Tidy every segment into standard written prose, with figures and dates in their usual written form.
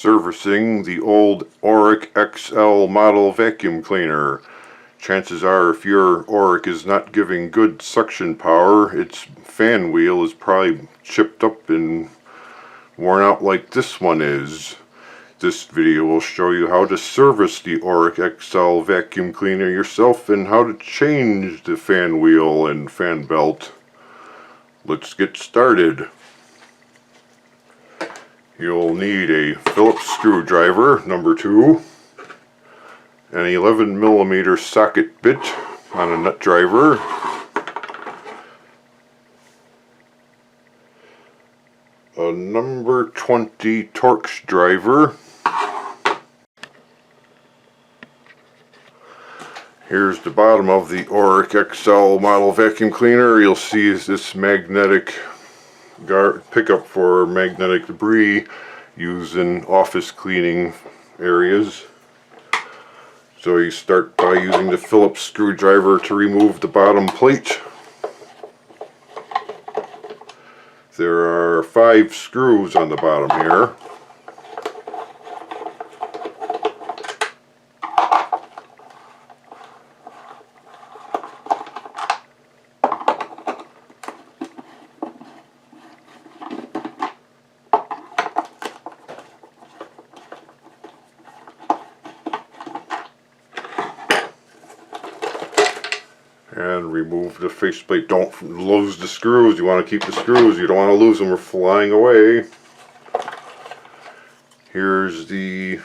servicing the old Oreck XL model vacuum cleaner. Chances are, if your Oreck is not giving good suction power, its fan wheel is probably chipped up and worn out like this one is. This video will show you how to service the Oreck XL vacuum cleaner yourself and how to change the fan wheel and fan belt. Let's get started. You'll need a Phillips screwdriver, number 2, an 11mm socket bit on a nut driver, a number 20 Torx driver. Here's the bottom of the Oreck XL model vacuum cleaner. You'll see this magnetic pickup for magnetic debris used in office cleaning areas. So you start by using the Phillips screwdriver to remove the bottom plate. There are 5 screws on the bottom here. And remove the faceplate. Don't lose the screws. You want to keep the screws. You don't want to lose them or flying away. Here's the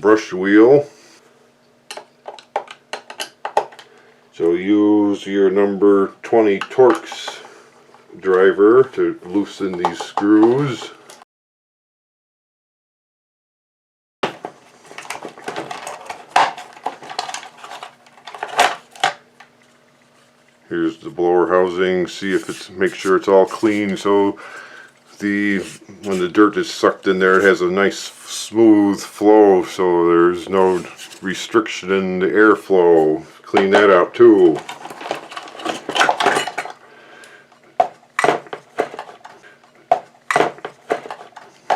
brush wheel. So use your number 20 Torx driver to loosen these screws. Here's the blower housing. See if make sure it's all clean, so when the dirt is sucked in there, it has a nice smooth flow, so there's no restriction in the airflow. Clean that out too.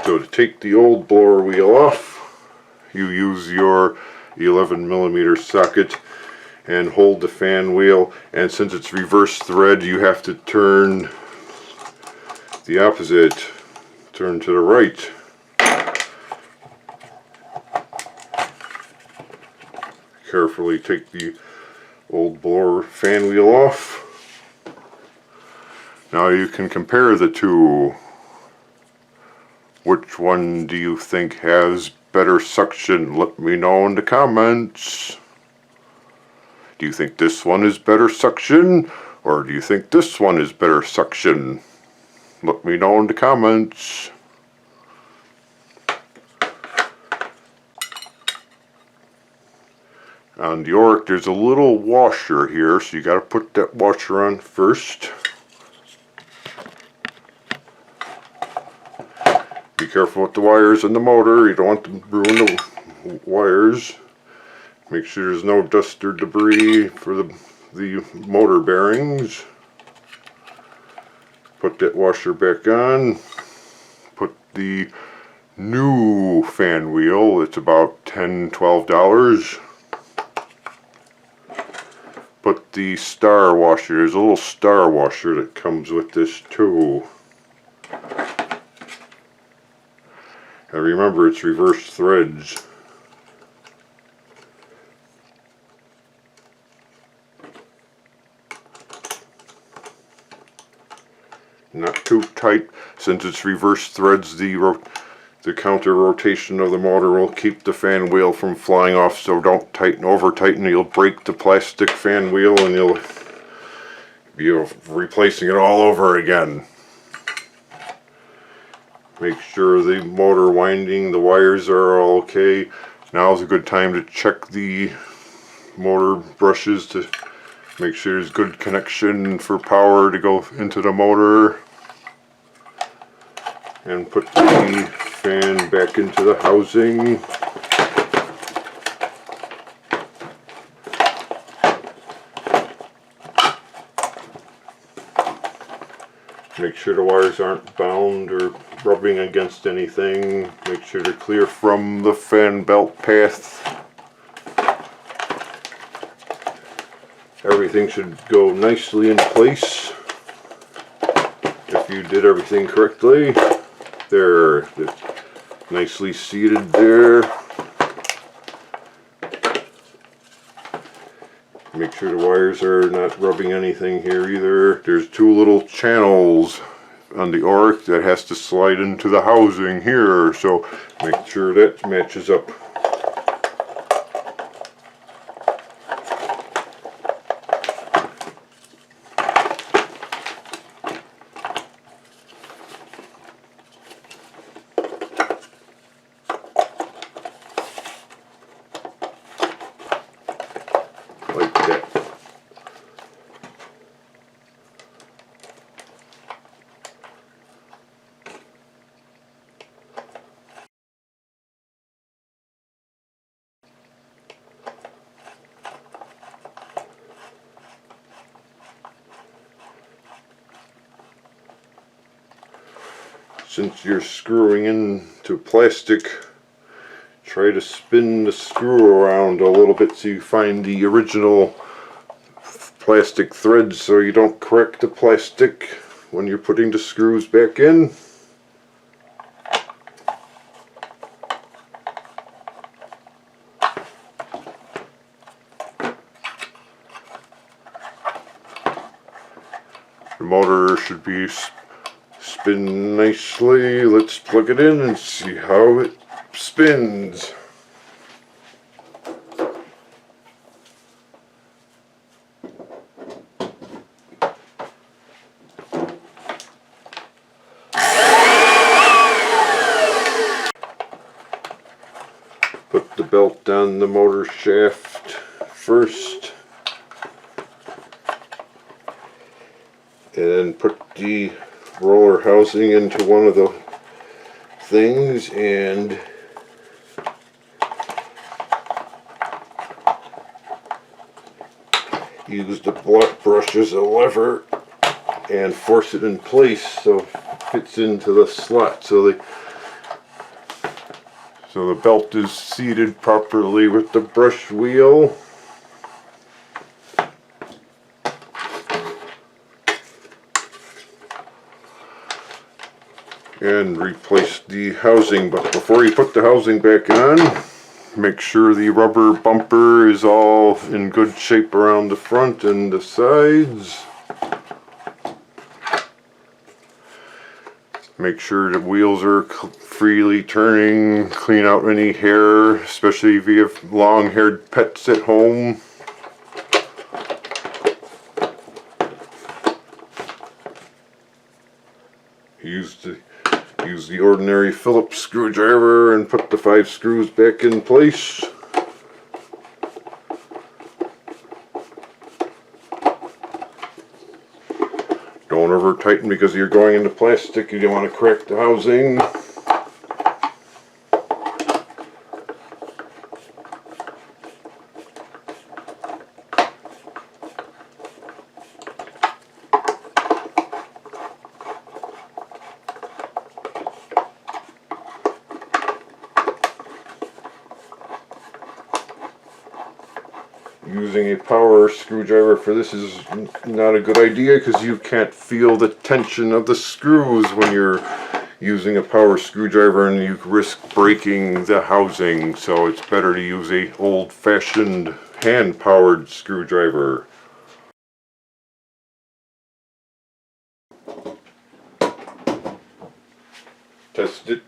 So to take the old blower wheel off, you use your 11mm socket and hold the fan wheel, and since it's reverse thread, you have to turn the opposite, turn to the right. Carefully take the old blower fan wheel off. Now you can compare the two. Which one do you think has better suction? Let me know in the comments. Do you think this one is better suction, or do you think this one is better suction? Let me know in the comments. On the Oreck, there's a little washer here, so you got to put that washer on first. Be careful with the wires in the motor. You don't want to ruin the wires. Make sure there's no dust or debris for the motor bearings. Put that washer back on. Put the new fan wheel. It's about $10–12. Put the star washer. There's a little star washer that comes with this too. And remember, it's reverse threads. Not too tight, since it's reverse threads. The counter rotation of the motor will keep the fan wheel from flying off, so don't over tighten. You'll break the plastic fan wheel and you'll be replacing it all over again. Make sure the motor winding, the wires are all okay. Now's a good time to check the motor brushes to make sure there's good connection for power to go into the motor. And put the fan back into the housing. Make sure the wires aren't bound or rubbing against anything. Make sure they're clear from the fan belt path. Everything should go nicely in place if you did everything correctly. There, nicely seated there. Make sure the wires are not rubbing anything here either. There's two little channels on the Oreck that has to slide into the housing here, so make sure that matches up. Like that. Since you're screwing into plastic, try to spin the screw around a little bit so you find the original plastic threads so you don't crack the plastic when you're putting the screws back in. The motor should be spin nicely. Let's plug it in and see how it spins. Put the belt on the motor shaft first, and put the roller housing into one of the things and use the block brush as a lever and force it in place so it fits into the slot so the belt is seated properly with the brush wheel. And replace the housing, but before you put the housing back on, make sure the rubber bumper is all in good shape around the front and the sides. Make sure the wheels are freely turning, clean out any hair, especially if you have long-haired pets at home. Use the ordinary Phillips screwdriver and put the 5 screws back in place. Don't over tighten because you're going into plastic. You don't want to crack the housing. Using a power screwdriver for this is not a good idea because you can't feel the tension of the screws when you're using a power screwdriver, and you risk breaking the housing, so it's better to use a old-fashioned hand-powered screwdriver. Test it.